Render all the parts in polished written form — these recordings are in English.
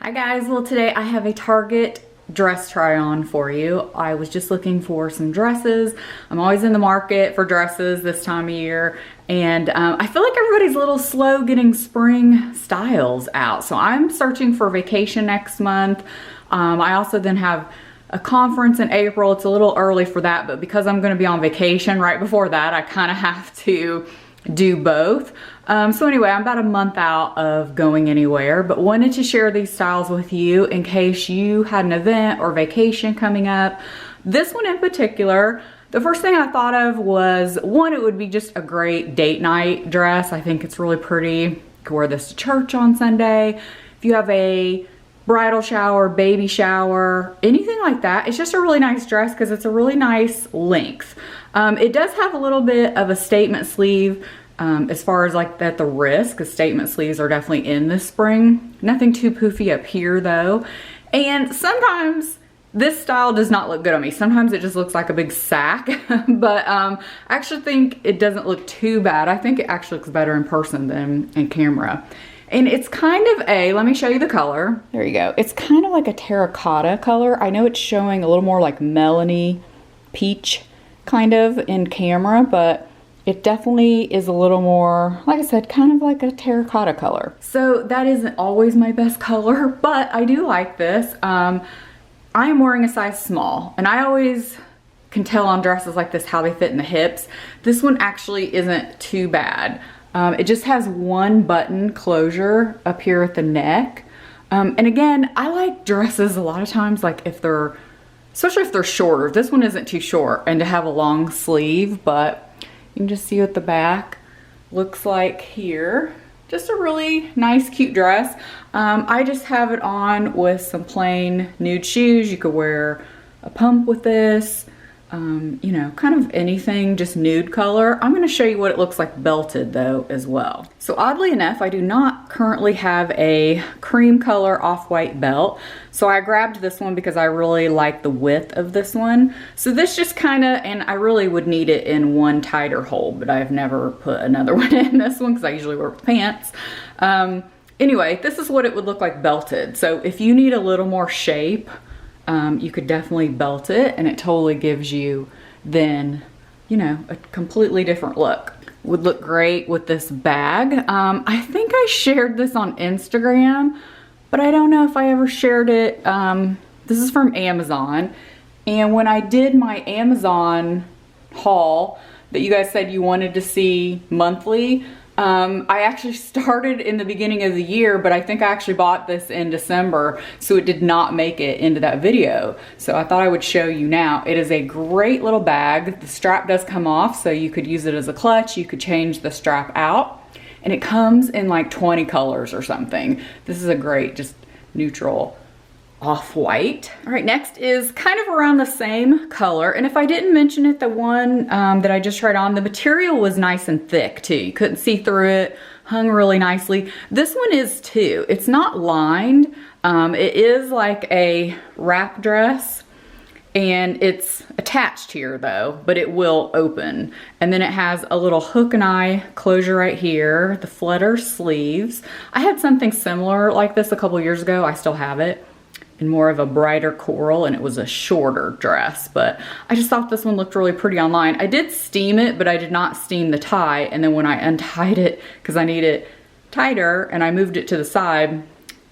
Hi guys, well today I have a Target dress try on for you. I was just looking for some dresses. I'm always in the market for dresses this time of year, and I feel like everybody's a little slow getting spring styles out. So I'm searching for vacation next month. I also then have a conference in April. It's a little early for that, but because I'm gonna be on vacation right before that, I kind of have to do both. So anyway, I'm about a month out of going anywhere, but wanted to share these styles with you in case you had an event or vacation coming up. This one in particular, the first thing I thought of was, one, it would be just a great date night dress. I think it's really pretty. You could wear this to church on Sunday. If you have a bridal shower, baby shower, anything like that, it's just a really nice dress because it's a really nice length. It does have a little bit of a statement sleeve as far as like at the wrist, because statement sleeves are definitely in this spring. Nothing too poofy up here though. And sometimes this style does not look good on me. Sometimes it just looks like a big sack, but I actually think it doesn't look too bad. I think it actually looks better in person than in camera. And it's kind of let me show you the color. There you go. It's kind of like a terracotta color. I know it's showing a little more like melony peach kind of in camera, but it definitely is a little more, like I said, kind of like a terracotta color. So that isn't always my best color, but I do like this. I am wearing a size small, and I always can tell on dresses like this how they fit in the hips. This one actually isn't too bad. It just has one button closure up here at the neck. And again, I like dresses a lot of times, like if they're, especially if they're shorter. This one isn't too short, and to have a long sleeve, but you can just see what the back looks like here. Just a really nice, cute dress. I just have it on with some plain nude shoes. You could wear a pump with this. You know, kind of anything, just nude color. I'm going to show you what it looks like belted though as well. So oddly enough, I do not currently have a cream color off-white belt. So I grabbed this one because I really like the width of this one. So this just kind of, and I really would need it in one tighter hole, but I've never put another one in this one because I usually wear it with pants. Anyway, this is what it would look like belted. So if you need a little more shape, you could definitely belt it, and it totally gives you then, you know, a completely different look. Would look great with this bag. I think I shared this on Instagram, but I don't know if I ever shared it. This is from Amazon, and when I did my Amazon haul that you guys said you wanted to see monthly, I actually started in the beginning of the year, but I think I actually bought this in December, so it did not make it into that video. So I thought I would show you now. It is a great little bag. The strap does come off, so you could use it as a clutch. You could change the strap out, and it comes in like 20 colors or something. This is a great, just neutral off-white. All right, next is kind of around the same color, and if I didn't mention it, the one that I just tried on, the material was nice and thick too. You couldn't see through it, hung really nicely. This one is too. It's not lined. It is like a wrap dress, and it's attached here though, but it will open. And then it has a little hook and eye closure right here, the flutter sleeves. I had something similar like this a couple years ago. I still have it in more of a brighter coral, and it was a shorter dress, but I just thought this one looked really pretty online. I did steam it, but I did not steam the tie, and then when I untied it, because I need it tighter, and I moved it to the side,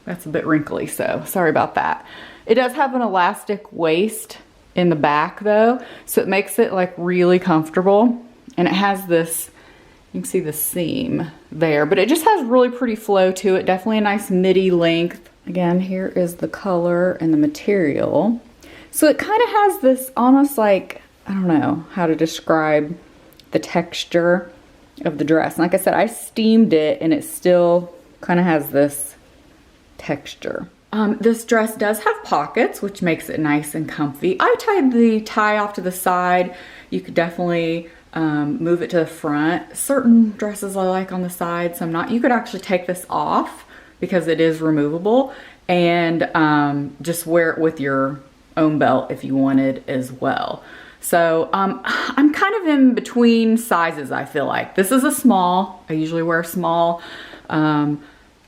that's a bit wrinkly, so sorry about that. It does have an elastic waist in the back though, so it makes it like really comfortable, and it has this, you can see the seam there, but it just has really pretty flow to it. Definitely a nice midi length. Again, here is the color and the material. So it kind of has this almost like, I don't know how to describe the texture of the dress. And like I said, I steamed it, and it still kind of has this texture. This dress does have pockets, which makes it nice and comfy. I tied the tie off to the side. You could definitely move it to the front. Certain dresses I like on the side, some not. You could actually take this off because it is removable, and just wear it with your own belt if you wanted as well. So I'm kind of in between sizes, I feel like. This is a small. I usually wear a small.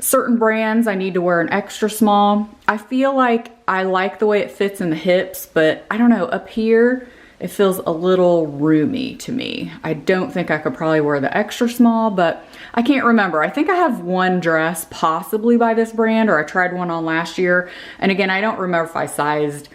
certain brands I need to wear an extra small. I feel like I like the way it fits in the hips, but I don't know, up here, it feels a little roomy to me. I don't think I could probably wear the extra small, but I can't remember. I think I have one dress possibly by this brand, or I tried one on last year. And again, I don't remember if I sized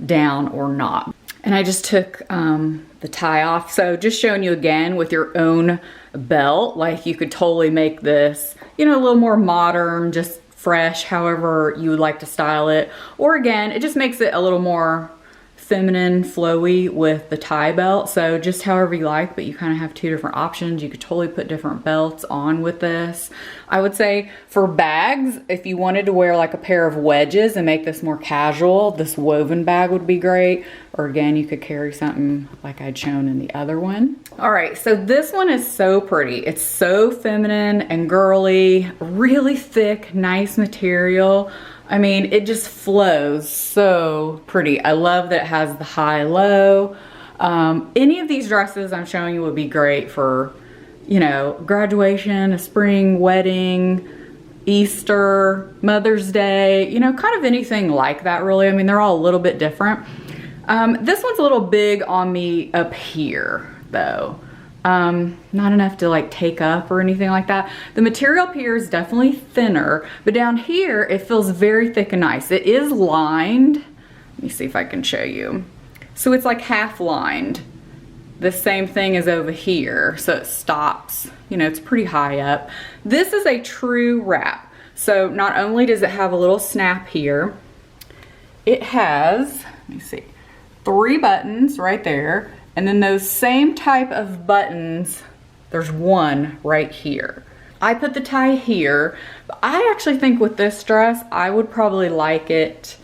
down or not. And I just took the tie off. So just showing you again with your own belt, like you could totally make this, you know, a little more modern, just fresh, however you would like to style it. Or again, it just makes it a little more feminine, flowy with the tie belt. So just however you like, but you kind of have two different options. You could totally put different belts on with this. I would say for bags, if you wanted to wear like a pair of wedges and make this more casual, this woven bag would be great. Or again, you could carry something like I'd shown in the other one. All right, so this one is so pretty. It's so feminine and girly, really thick, nice material. I mean, it just flows so pretty. I love that it has the high-low. Any of these dresses I'm showing you would be great for, you know, graduation, a spring wedding, Easter, Mother's Day, you know, kind of anything like that really. I mean, they're all a little bit different. This one's a little big on me up here though. Not enough to like take up or anything like that. The material up here is definitely thinner, but down here it feels very thick and nice. It is lined. Let me see if I can show you. So it's like half lined. The same thing as over here. So it stops, you know, it's pretty high up. This is a true wrap. So not only does it have a little snap here, it has, let me see, 3 buttons right there. And then those same type of buttons, there's one right here. I put the tie here, but I actually think with this dress, I would probably like it.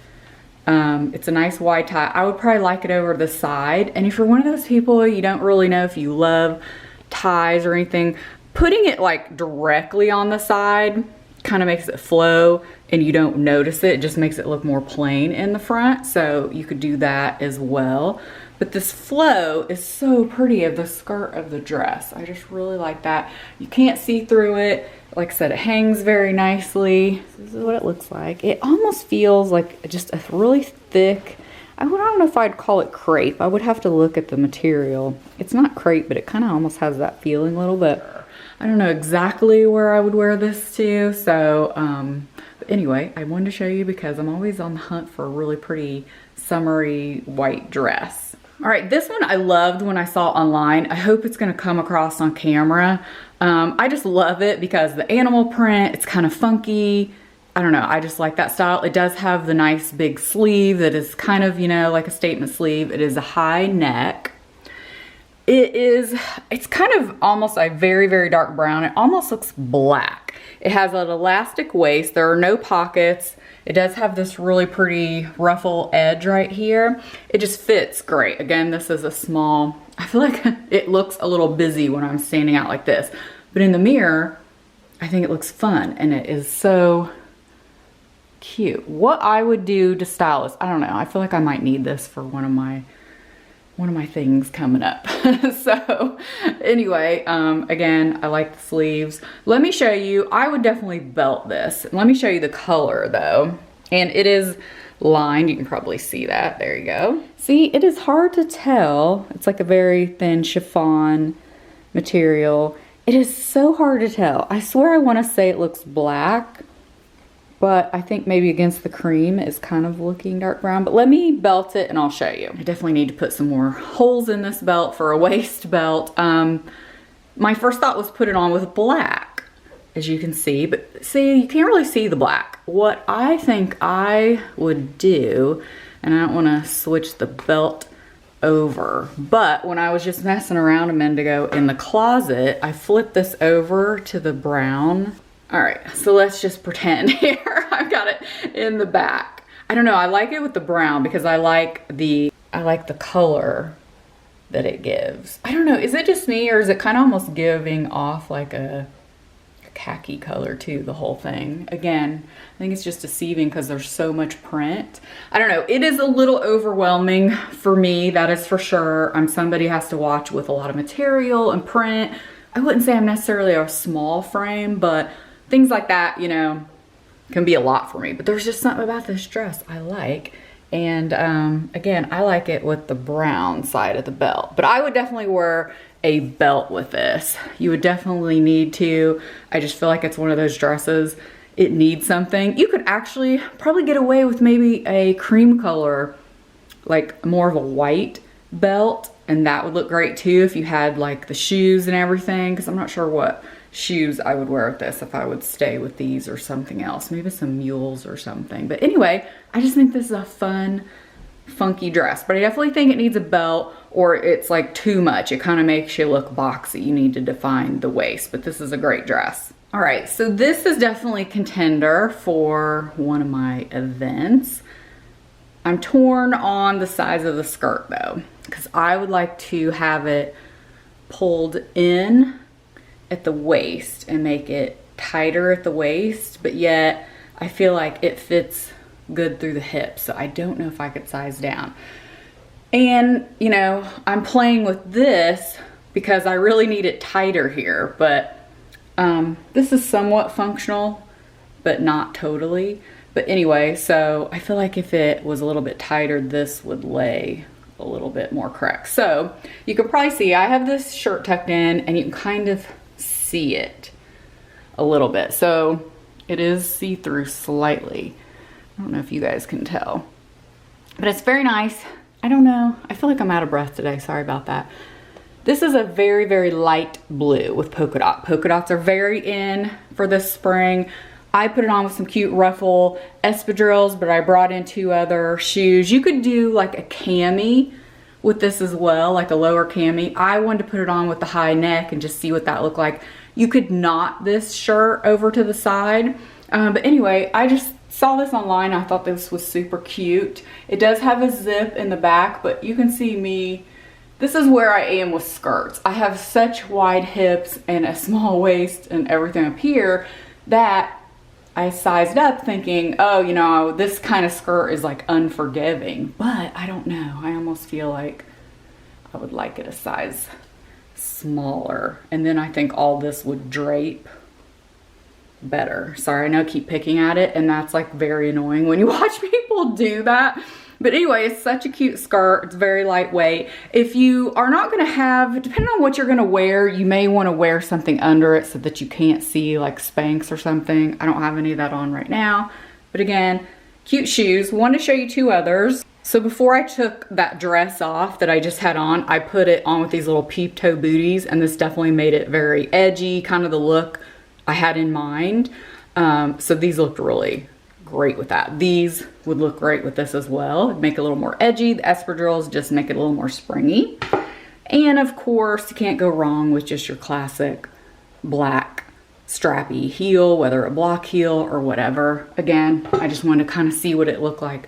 It's a nice wide tie. I would probably like it over the side. And if you're one of those people, you don't really know if you love ties or anything, putting it like directly on the side kind of makes it flow and you don't notice it. It just makes it look more plain in the front. So you could do that as well. But this flow is so pretty of the skirt of the dress. I just really like that. You can't see through it. Like I said, it hangs very nicely. This is what it looks like. It almost feels like just a really thick, I don't know if I'd call it crepe. I would have to look at the material. It's not crepe, but it kind of almost has that feeling a little bit. I don't know exactly where I would wear this to. So but anyway, I wanted to show you because I'm always on the hunt for a really pretty summery white dress. All right, this one I loved when I saw it online. I hope it's gonna come across on camera. I just love it because the animal print, it's kind of funky. I don't know, I just like that style. It does have the nice big sleeve that is kind of, you know, like a statement sleeve. It is a high neck. It's kind of almost a very, very dark brown. It almost looks black. It has an elastic waist. There are no pockets. It does have this really pretty ruffle edge right here. It just fits great. Again, this is a small. I feel like it looks a little busy when I'm standing out like this. But in the mirror, I think it looks fun and it is so cute. What I would do to style this, I don't know. I feel like I might need this for one of my things coming up. So anyway, again, I like the sleeves. Let me show you, I would definitely belt this. Let me show you the color though. And it is lined, you can probably see that, there you go. See, it is hard to tell. It's like a very thin chiffon material. It is so hard to tell. I swear I wanna say it looks black, but I think maybe against the cream is kind of looking dark brown. But let me belt it and I'll show you. I definitely need to put some more holes in this belt for a waist belt. My first thought was put it on with black, as you can see, but see, you can't really see the black. What I think I would do, and I don't wanna switch the belt over, but when I was just messing around a minute ago in the closet, I flipped this over to the brown. All right, so let's just pretend here I've got it in the back. I don't know, I like it with the brown because I like the color that it gives. I don't know, is it just me or is it kind of almost giving off like a khaki color too, the whole thing? Again, I think it's just deceiving because there's so much print. I don't know, it is a little overwhelming for me, that is for sure. I'm somebody who has to watch with a lot of material and print. I wouldn't say I'm necessarily a small frame, but things like that, you know, can be a lot for me, but there's just something about this dress I like. And again, I like it with the brown side of the belt, but I would definitely wear a belt with this. You would definitely need to. I just feel like it's one of those dresses, it needs something. You could actually probably get away with maybe a cream color, like more of a white belt, and that would look great too if you had like the shoes and everything, because I'm not sure what shoes I would wear with this, if I would stay with these or something else, maybe some mules or something. But anyway, I just think this is a fun, funky dress, but I definitely think it needs a belt, or it's like too much. It kind of makes you look boxy. You need to define the waist, but this is a great dress. All right, so this is definitely a contender for one of my events. I'm torn on the size of the skirt though, because I would like to have it pulled in at the waist and make it tighter at the waist, but yet I feel like it fits good through the hips, so I don't know if I could size down. And you know, I'm playing with this because I really need it tighter here, but this is somewhat functional, but not totally. But anyway, so I feel like if it was a little bit tighter, this would lay a little bit more correct. So you can probably see I have this shirt tucked in, and you can kind of see it a little bit. So it is see-through slightly. I don't know if you guys can tell, but it's very nice. I don't know. I feel like I'm out of breath today. Sorry about that. This is a very, very light blue with polka dot. Polka dots are very in for this spring. I put it on with some cute ruffle espadrilles, but I brought in 2 other shoes. You could do like a cami with this as well, like a lower cami. I wanted to put it on with the high neck and just see what that looked like. You could knot this shirt over to the side. But anyway, I just saw this online. I thought this was super cute. It does have a zip in the back, but you can see me. This is where I am with skirts. I have such wide hips and a small waist and everything up here that I sized up thinking, oh, you know, this kind of skirt is like unforgiving, but I don't know. I almost feel like I would like it a size smaller. And then I think all this would drape better. Sorry, I know I keep picking at it, and that's like very annoying when you watch people do that. But anyway, it's such a cute skirt. It's very lightweight. If you are not gonna have, depending on what you're gonna wear, you may wanna wear something under it so that you can't see like Spanx or something. I don't have any of that on right now. But again, cute shoes. Want to show you 2 others. So before I took that dress off that I just had on, I put it on with these little peep toe booties, and this definitely made it very edgy, kind of the look I had in mind. So these looked really great with that. These would look great with this as well. It'd make it a little more edgy. The espadrilles just make it a little more springy. And of course, you can't go wrong with just your classic black strappy heel, whether a block heel or whatever. Again, I just wanted to kind of see what it looked like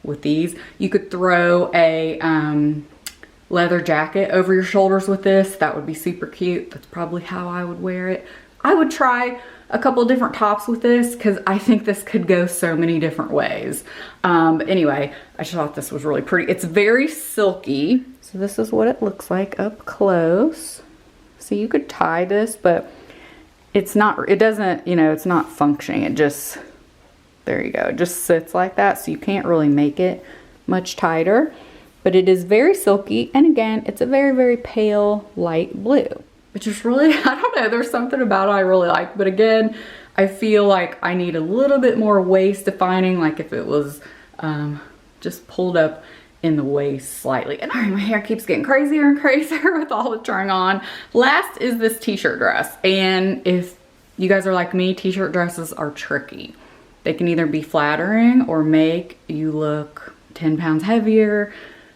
with these. You could throw a leather jacket over your shoulders with this. That would be super cute. That's probably how I would wear it. I would try a couple different tops with this because I think this could go so many different ways. But anyway, I just thought this was really pretty. It's very silky. So this is what it looks like up close. So you could tie this, but it's not, it doesn't, you know, it's not functioning. It just, there you go. It just sits like that. So you can't really make it much tighter, but it is very silky. And again, it's a very, very pale light blue. Which is really, I don't know, there's something about it I really like. But again, I feel like I need a little bit more waist defining, like if it was just pulled up in the waist slightly. And all right, my hair keeps getting crazier and crazier with all the trying on. Last is this t-shirt dress. And if you guys are like me, t-shirt dresses are tricky. They can either be flattering or make you look 10 pounds heavier,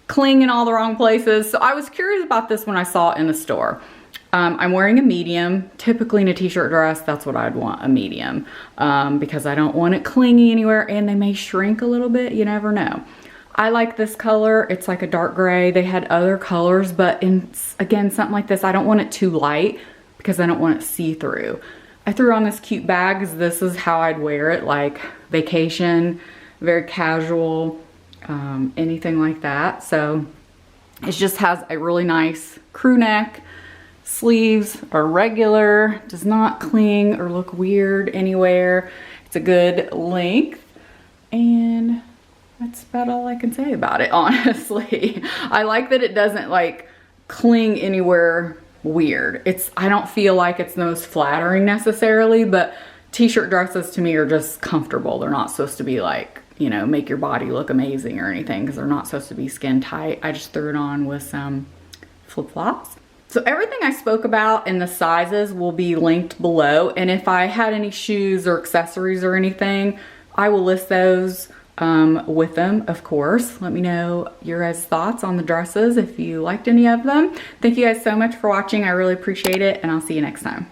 cling in all the wrong places. So I was curious about this when I saw it in the store. I'm wearing a medium. Typically in a t-shirt dress, that's what I'd want, a medium, because I don't want it clingy anywhere, and they may shrink a little bit. You never know. I like this color. It's like a dark gray. They had other colors, but again, something like this, I don't want it too light because I don't want it see-through. I threw on this cute bag because this is how I'd wear it, like vacation, very casual, anything like that. So it just has a really nice crew neck. Sleeves are regular, does not cling or look weird anywhere. It's a good length, and that's about all I can say about it, honestly. I like that it doesn't like cling anywhere weird. I don't feel like it's the most flattering necessarily, but t-shirt dresses to me are just comfortable. They're not supposed to be like, you know, make your body look amazing or anything, because they're not supposed to be skin tight. I just threw it on with some flip-flops. So everything I spoke about and the sizes will be linked below, and if I had any shoes or accessories or anything, I will list those with them, of course. Let me know your guys' thoughts on the dresses if you liked any of them. Thank you guys so much for watching. I really appreciate it, and I'll see you next time.